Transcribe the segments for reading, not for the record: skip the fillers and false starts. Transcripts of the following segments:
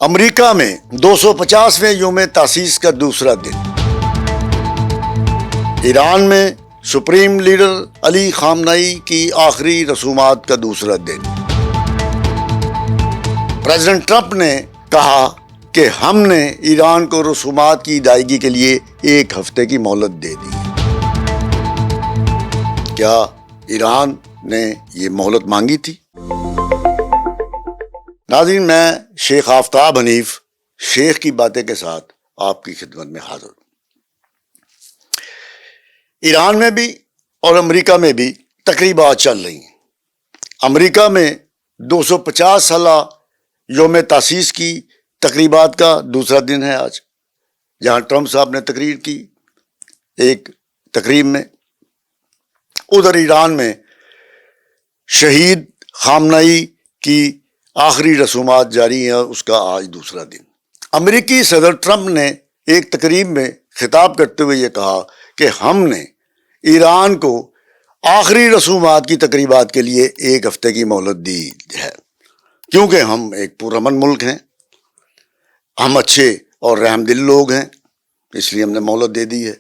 امریکہ میں 250ویں یوم تاسیس کا دوسرا دن، ایران میں سپریم لیڈر علی خامنئی کی آخری رسومات کا دوسرا دن۔ پریزیڈنٹ ٹرمپ نے کہا کہ ہم نے ایران کو رسومات کی ادائیگی کے لیے 1 ہفتے کی مہلت دے دی۔ کیا ایران نے یہ مہلت مانگی تھی؟ ناظرین، میں شیخ آفتاب حنیف شیخ کی باتیں کے ساتھ آپ کی خدمت میں حاضر ہوں۔ ایران میں بھی اور امریکہ میں بھی تقریبات چل رہی ہیں۔ امریکہ میں 250 سالہ یوم تاسیس کی تقریبات کا دوسرا دن ہے آج، جہاں ٹرمپ صاحب نے تقریر کی ایک تقریب میں۔ ادھر ایران میں شہید خامنئی کی آخری رسومات جاری ہیں، اس کا آج دوسرا دن۔ امریکی صدر ٹرمپ نے ایک تقریب میں خطاب کرتے ہوئے یہ کہا کہ ہم نے ایران کو آخری رسومات کی تقریبات کے لیے 1 ہفتے کی مہلت دی ہے، کیونکہ ہم ایک پرامن ملک ہیں، ہم اچھے اور رحم دل لوگ ہیں، اس لیے ہم نے مہلت دے دی ہے۔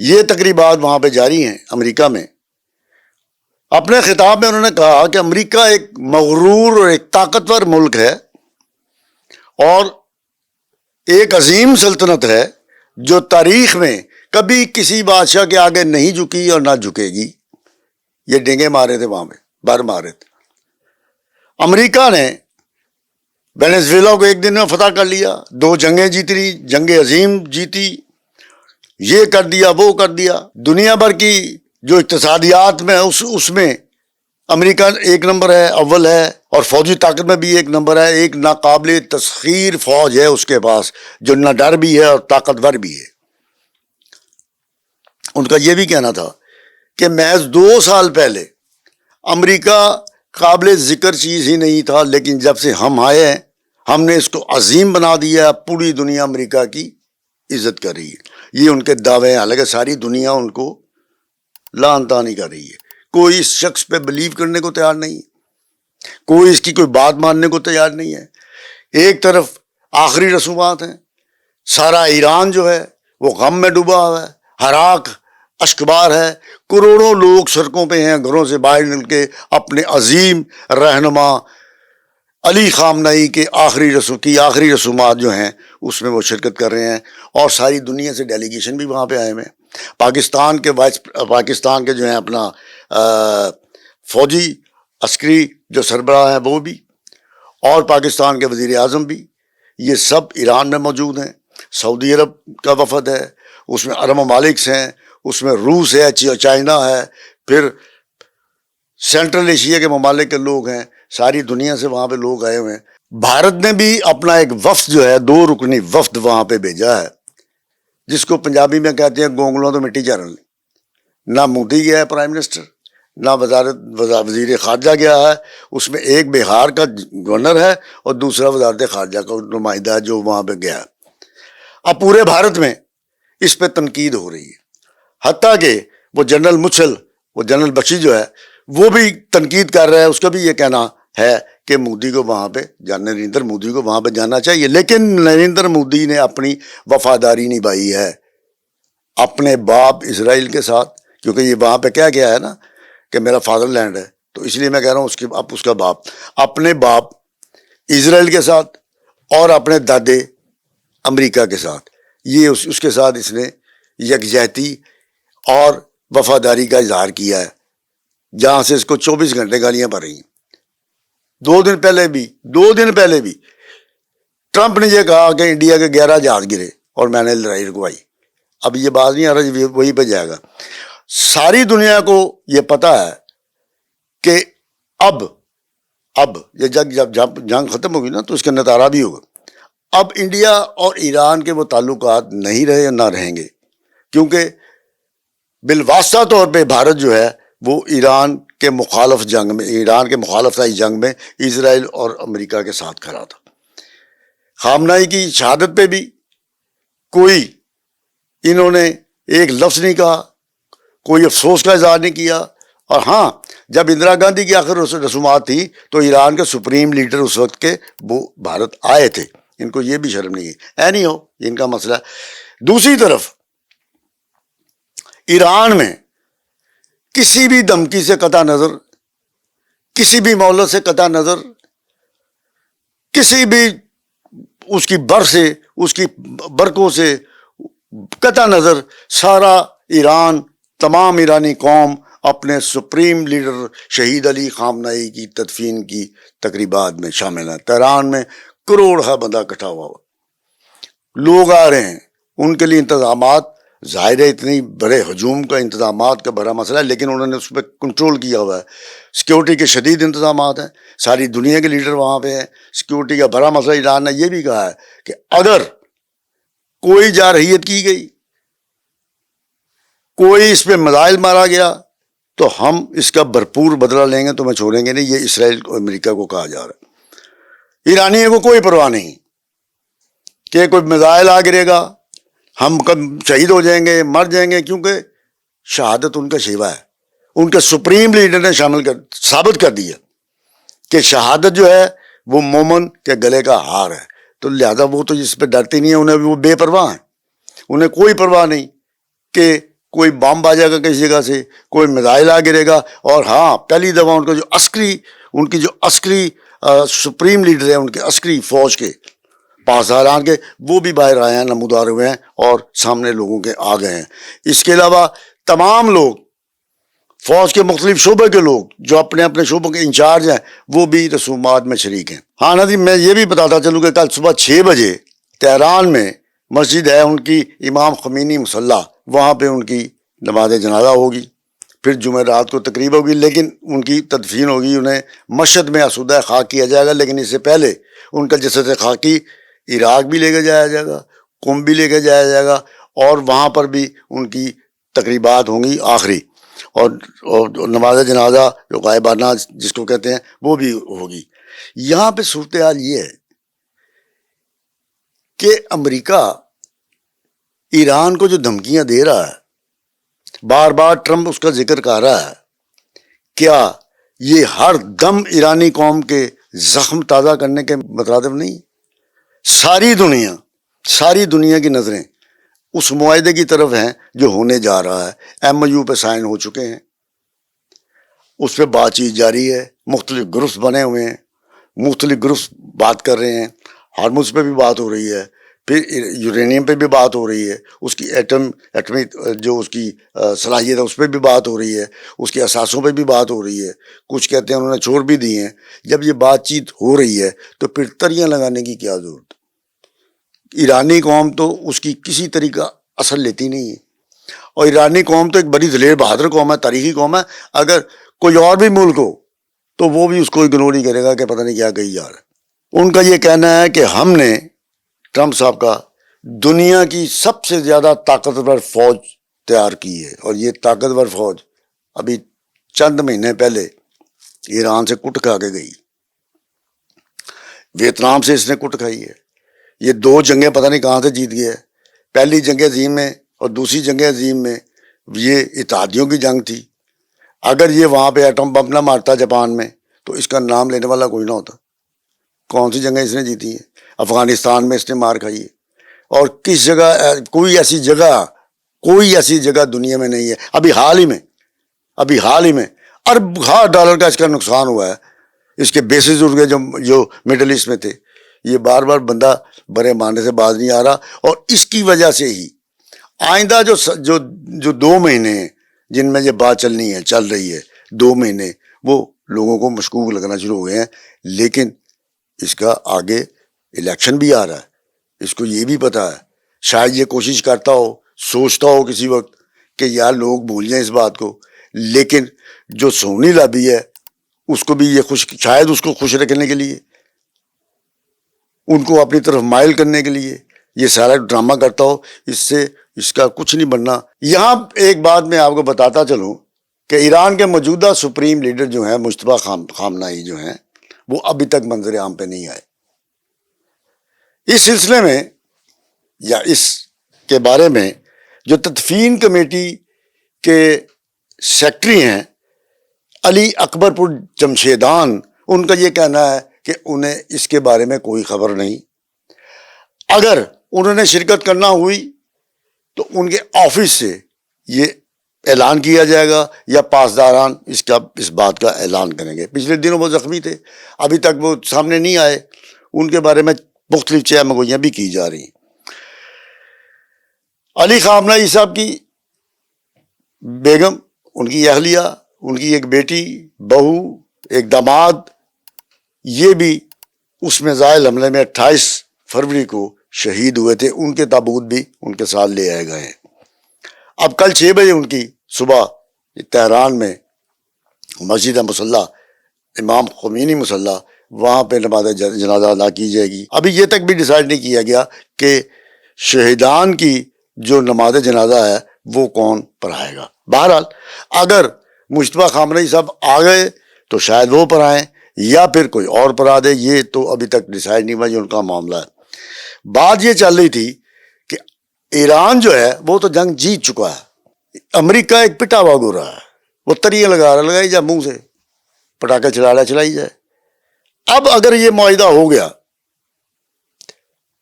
یہ تقریبات وہاں پہ جاری ہیں امریکہ میں۔ اپنے خطاب میں انہوں نے کہا کہ امریکہ ایک مغرور اور ایک طاقتور ملک ہے اور ایک عظیم سلطنت ہے جو تاریخ میں کبھی کسی بادشاہ کے آگے نہیں جھکی اور نہ جھکے گی۔ یہ ڈینگے مارے تھے وہاں پہ، بر مارے تھے۔ امریکہ نے وینزویلا کو 1 دن میں فتح کر لیا، 2 جنگیں جیتی لی، جنگ عظیم جیتی، یہ کر دیا وہ کر دیا۔ دنیا بھر کی جو اقتصادیات میں اس میں امریکہ 1 نمبر ہے، اول ہے، اور فوجی طاقت میں بھی 1 نمبر ہے۔ ایک ناقابل تسخیر فوج ہے اس کے پاس، جو نہ ڈر بھی ہے اور طاقتور بھی ہے۔ ان کا یہ بھی کہنا تھا کہ محض 2 سال پہلے امریکہ قابل ذکر چیز ہی نہیں تھا، لیکن جب سے ہم آئے ہیں ہم نے اس کو عظیم بنا دیا۔ پوری دنیا امریکہ کی عزت کر رہی ہے۔ یہ ان کے دعوے ہیں، حالانکہ ساری دنیا ان کو لعن طعنی کر رہی ہے۔ کوئی اس شخص پہ بلیو کرنے کو تیار نہیں ہے، کوئی اس کی کوئی بات ماننے کو تیار نہیں ہے۔ ایک طرف آخری رسومات ہیں، سارا ایران جو ہے وہ غم میں ڈوبا ہوا ہے، ہراک اشکبار ہے، کروڑوں لوگ سڑکوں پہ ہیں، گھروں سے باہر نکل کے اپنے عظیم رہنما علی خامنئی کے آخری رسومات جو ہیں اس میں وہ شرکت کر رہے ہیں، اور ساری دنیا سے ڈیلیگیشن بھی وہاں پہ آئے ہوئے ہیں۔ پاکستان کے جو ہیں اپنا فوجی عسکری جو سربراہ ہیں وہ بھی، اور پاکستان کے وزیر اعظم بھی، یہ سب ایران میں موجود ہیں۔ سعودی عرب کا وفد ہے، اس میں عرب ممالک ہیں، اس میں روس ہے، چائنا ہے، پھر سینٹرل ایشیا کے ممالک کے لوگ ہیں، ساری دنیا سے وہاں پہ لوگ آئے ہوئے ہیں۔ بھارت نے بھی اپنا ایک وفد جو ہے 2 رکنی وفد وہاں پہ بھیجا ہے، جس کو پنجابی میں کہتے ہیں گونگلوں تو مٹی چرن لی۔ نہ مودی گیا ہے پرائم منسٹر، نہ وزیر خارجہ گیا ہے، اس میں ایک بہار کا گورنر ہے اور دوسرا وزارت خارجہ کا نمائندہ ہے جو وہاں پہ گیا ہے۔ اب پورے بھارت میں اس پہ تنقید ہو رہی ہے، حتیٰ کہ وہ جنرل بخشی جو ہے وہ بھی تنقید کر رہا ہے۔ اس کا بھی یہ کہنا ہے کہ نریندر مودی کو وہاں پہ جانا چاہیے، لیکن نریندر مودی نے اپنی وفاداری نبھائی ہے اپنے باپ اسرائیل کے ساتھ، کیونکہ یہ وہاں پہ کیا گیا ہے نا کہ میرا فادر لینڈ ہے، تو اس لیے میں کہہ رہا ہوں اس کا باپ، اپنے باپ اسرائیل کے ساتھ اور اپنے دادے امریکہ کے ساتھ، یہ اس کے ساتھ اس نے یکجہتی اور وفاداری کا اظہار کیا ہے، جہاں سے اس کو 24 گھنٹے گالیاں پڑ رہی ہیں۔ 2 دن پہلے بھی ٹرمپ نے یہ کہا کہ انڈیا کے 11 جہاز گرے اور میں نے لڑائی رکوائی۔ اب یہ بات نہیں آ رہا، وہی پہ جائے گا۔ ساری دنیا کو یہ پتا ہے کہ اب یہ جب جنگ ختم ہوگی نا تو اس کا نتارہ بھی ہوگا۔ اب انڈیا اور ایران کے وہ تعلقات نہیں رہے اور نہ رہیں گے، کیونکہ بالواسطہ طور پہ بھارت جو ہے وہ ایران کے مخالفت جنگ میں اسرائیل اور امریکہ کے ساتھ کھڑا تھا۔ خامنئی کی شہادت پہ بھی کوئی انہوں نے ایک لفظ نہیں کہا، کوئی افسوس کا اظہار نہیں کیا، اور ہاں جب اندرا گاندھی کی آخر رسومات تھی تو ایران کے سپریم لیڈر اس وقت کے وہ بھارت آئے تھے. ان کو یہ بھی شرم نہیں ہے. اینی ہو ان کا مسئلہ. دوسری طرف ایران میں کسی بھی دھمکی سے قطع نظر, کسی بھی مہلت سے قطع نظر, کسی بھی اس کی بر سے, اس کی برقوں سے قطع نظر, سارا ایران, تمام ایرانی قوم اپنے سپریم لیڈر شہید علی خامنہئی کی تدفین کی تقریبات میں شامل ہیں. تہران میں کروڑ بندہ اکٹھا ہوا, لوگ آ رہے ہیں. ان کے لیے انتظامات ظاہر ہے اتنی بڑے ہجوم کا انتظامات کا بڑا مسئلہ ہے, لیکن انہوں نے اس پہ کنٹرول کیا ہوا ہے. سیکیورٹی کے شدید انتظامات ہیں, ساری دنیا کے لیڈر وہاں پہ ہیں. سیکیورٹی کا بڑا مسئلہ. ایران نے یہ بھی کہا ہے کہ اگر کوئی جارحیت کی گئی, کوئی اس پہ میزائل مارا گیا تو ہم اس کا بھرپور بدلہ لیں گے, تو میں چھوڑیں گے نہیں. یہ اسرائیل اور امریکہ کو کہا جا رہا ہے. ایرانیوں کو کوئی پرواہ نہیں کہ کوئی میزائل آ گرے گا, ہم کب شہید ہو جائیں گے, مر جائیں گے, کیونکہ شہادت ان کا شیوا ہے. ان کے سپریم لیڈر نے ثابت کر دیا کہ شہادت جو ہے وہ مومن کے گلے کا ہار ہے. تو لہذا وہ تو اس پہ ڈرتے نہیں ہیں, انہیں وہ بے پرواہ ہیں. انہیں کوئی پرواہ نہیں کہ کوئی بم آ جائے گا کسی جگہ سے, کوئی میزائل آ گرے گا. اور ہاں پہلی دفعہ ان کا جو عسکری سپریم لیڈر ہیں, ان کے عسکری فوج کے پاسداران کے, وہ بھی باہر آئے ہیں, نمودار ہوئے ہیں اور سامنے لوگوں کے آ گئے ہیں. اس کے علاوہ تمام لوگ, فوج کے مختلف شعبے کے لوگ جو اپنے اپنے شعبوں کے انچارج ہیں, وہ بھی رسومات میں شریک ہیں. ہاں نظیم, میں یہ بھی بتاتا چلوں کہ کل صبح 6 بجے تہران میں مسجد ہے ان کی, امام خمینی مصلی, وہاں پہ ان کی نماز جنازہ ہوگی. پھر جمعرات کو تقریب ہوگی, لیکن ان کی تدفین ہوگی. انہیں مشہد میں آسودہ خاک کیا جائے گا, لیکن اس سے پہلے ان کا جسد خاکی عراق بھی لے کے جایا جائے گا, قم بھی لے کے جایا جائے گا, اور وہاں پر بھی ان کی تقریبات ہوں گی آخری. اور نماز جنازہ جو غائبانہ جس کو کہتے ہیں وہ بھی ہوگی. یہاں پہ صورتحال یہ ہے کہ امریکہ ایران کو جو دھمکیاں دے رہا ہے, بار بار ٹرمپ اس کا ذکر کر رہا ہے, کیا یہ ہر دم ایرانی قوم کے زخم تازہ کرنے کے مترادف نہیں؟ ساری دنیا کی نظریں اس معاہدے کی طرف ہیں جو ہونے جا رہا ہے. MOU پہ سائن ہو چکے ہیں, اس پہ بات چیت جاری ہے, مختلف گروپس بنے ہوئے ہیں, مختلف گروپس بات کر رہے ہیں. ہارموز پہ بھی بات ہو رہی ہے, پھر یورینیم پہ بھی بات ہو رہی ہے, اس کی ایٹمی جو اس کی صلاحیت ہے اس پہ بھی بات ہو رہی ہے, اس کے اثاثوں پہ بھی بات ہو رہی ہے. کچھ کہتے ہیں انہوں نے چھوڑ بھی دیے ہیں. جب یہ بات چیت ہو رہی ہے تو پھر تریاں لگانے کی کیا ضرورت؟ ایرانی قوم تو اس کی کسی طریقہ اثر لیتی نہیں ہے, اور ایرانی قوم تو ایک بڑی دلیر بہادر قوم ہے, تاریخی قوم ہے. اگر کوئی اور بھی ملک ہو تو وہ بھی اس کو اگنور ہی کرے گا کہ پتہ نہیں کیا کہی جا رہا ہے. ان کا یہ کہنا ہے کہ ہم نے, ٹرمپ صاحب کا, دنیا کی سب سے زیادہ طاقتور فوج تیار کی ہے, اور یہ طاقتور فوج ابھی چند مہینے پہلے ایران سے کٹ کھا کے گئی. ویتنام سے اس نے کٹ کھائی ہے. یہ 2 جنگیں پتہ نہیں کہاں سے جیت گیا ہے. پہلی جنگ عظیم میں اور دوسری جنگ عظیم میں یہ اتحادیوں کی جنگ تھی. اگر یہ وہاں پہ ایٹم بم نہ مارتا جاپان میں تو اس کا نام لینے والا کوئی نہ ہوتا. کون سی جنگیں اس نے جیتی ہیں؟ افغانستان میں اس نے مار کھائی ہے, اور کس جگہ, کوئی ایسی جگہ دنیا میں نہیں ہے. ابھی حال ہی میں $1 ارب کا اس کا نقصان ہوا ہے. اس کے بیسز اڑ گئے جو مڈل ایسٹ میں تھے. یہ بار بار بندہ برے ماننے سے باز نہیں آ رہا, اور اس کی وجہ سے ہی آئندہ جو 2 مہینے ہیں جن میں یہ بات چل رہی ہے, 2 مہینے وہ لوگوں کو مشکوک لگنا شروع ہو گئے ہیں. لیکن اس کا آگے الیکشن بھی آ رہا ہے. اس کو یہ بھی پتا ہے, شاید یہ کوشش کرتا ہو, سوچتا ہو کسی وقت کہ یار لوگ بھول جائیں اس بات کو, لیکن جو سونی لابی ہے اس کو بھی یہ شاید اس کو خوش رکھنے کے لیے, ان کو اپنی طرف مائل کرنے کے لیے یہ سارا ڈرامہ کرتا ہو. اس کا کچھ نہیں بننا. یہاں ایک بات میں آپ کو بتاتا چلوں کہ ایران کے موجودہ سپریم لیڈر جو ہیں مجتبیٰ خامنہئی جو ہیں, وہ ابھی تک منظر عام پہ نہیں آئے. اس سلسلے میں یا اس کے بارے میں جو تدفین کمیٹی کے سیکرٹری ہیں علی اکبر پور جمشیدان، ان کا یہ کہنا ہے کہ انہیں اس کے بارے میں کوئی خبر نہیں. اگر انہوں نے شرکت کرنا ہوئی تو ان کے آفس سے یہ اعلان کیا جائے گا یا پاسداران اس بات کا اعلان کریں گے. پچھلے دنوں وہ زخمی تھے، ابھی تک وہ سامنے نہیں آئے. ان کے بارے میں مختلف چہمگوئیاں بھی کی جا رہی ہیں. علی خامنہ ای صاحب کی بیگم، ان کی اہلیہ، ان کی ایک بیٹی، بہو، ایک داماد، یہ بھی اس میزائل حملے میں 28 فروری کو شہید ہوئے تھے. ان کے تابوت بھی ان کے ساتھ لے آئے گئے ہیں. اب کل 6 بجے ان کی صبح تہران میں مسجد مصلی امام خمینی مصلی، وہاں پہ نماز جنازہ ادا کی جائے گی. ابھی یہ تک بھی ڈیسائیڈ نہیں کیا گیا کہ شہیدان کی جو نماز جنازہ ہے وہ کون پڑھائے گا. بہرحال اگر مجتبیٰ خامنہ ای صاحب آ گئے تو شاید وہ پڑھائیں یا پھر کوئی اور پڑھا دے. یہ تو ابھی تک ڈیسائیڈ نہیں ہوا، یہ ان کا معاملہ ہے. بات یہ چل رہی تھی کہ ایران جو ہے وہ تو جنگ جیت چکا ہے. امریکہ ایک پٹا ہوا گو رہا ہے، وہ تریاں لگائی جائے، منہ سے پٹاخے چلائی جائے. اب اگر یہ معاہدہ ہو گیا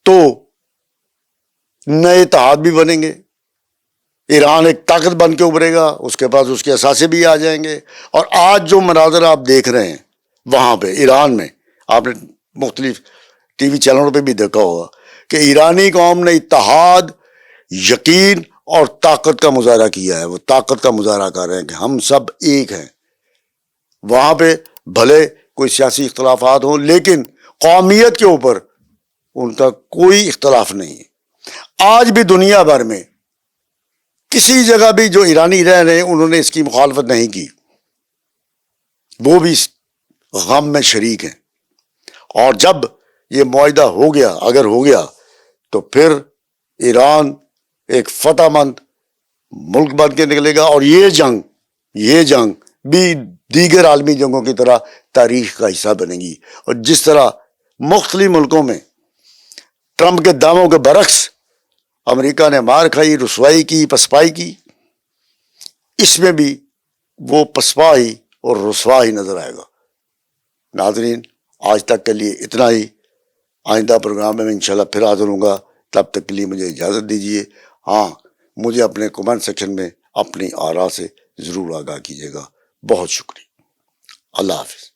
تو نئے اتحاد بھی بنیں گے، ایران ایک طاقت بن کے ابھرے گا، اس کے پاس اس کے اثاثے بھی آ جائیں گے. اور آج جو مناظر آپ دیکھ رہے ہیں وہاں پہ ایران میں، آپ نے مختلف ٹی وی چینلوں پہ بھی دیکھا ہوگا کہ ایرانی قوم نے اتحاد، یقین اور طاقت کا مظاہرہ کیا ہے. وہ طاقت کا مظاہرہ کر رہے ہیں کہ ہم سب ایک ہیں. وہاں پہ بھلے کوئی سیاسی اختلافات ہوں لیکن قومیت کے اوپر ان کا کوئی اختلاف نہیں ہے. آج بھی دنیا بھر میں کسی جگہ بھی جو ایرانی رہ رہے ہیں انہوں نے اس کی مخالفت نہیں کی، وہ بھی اس غم میں شریک ہیں. اور جب یہ معاہدہ ہو گیا، اگر ہو گیا تو پھر ایران ایک فتح مند ملک بن کے نکلے گا. اور یہ جنگ بھی دیگر عالمی جنگوں کی طرح تاریخ کا حصہ بنے گی. اور جس طرح مختلف ملکوں میں ٹرمپ کے دعووں کے برعکس امریکہ نے مار کھائی، رسوائی کی، پسپائی کی، اس میں بھی وہ پسپا ہی اور رسوا ہی نظر آئے گا. ناظرین، آج تک کے لیے اتنا ہی. آئندہ پروگرام میں انشاءاللہ پھر حاضر ہوں گا. تب تک کے لیے مجھے اجازت دیجیے. ہاں، مجھے اپنے کمنٹ سیکشن میں اپنی آراء سے ضرور آگاہ کیجیے گا. بہت شکریہ. اللہ حافظ.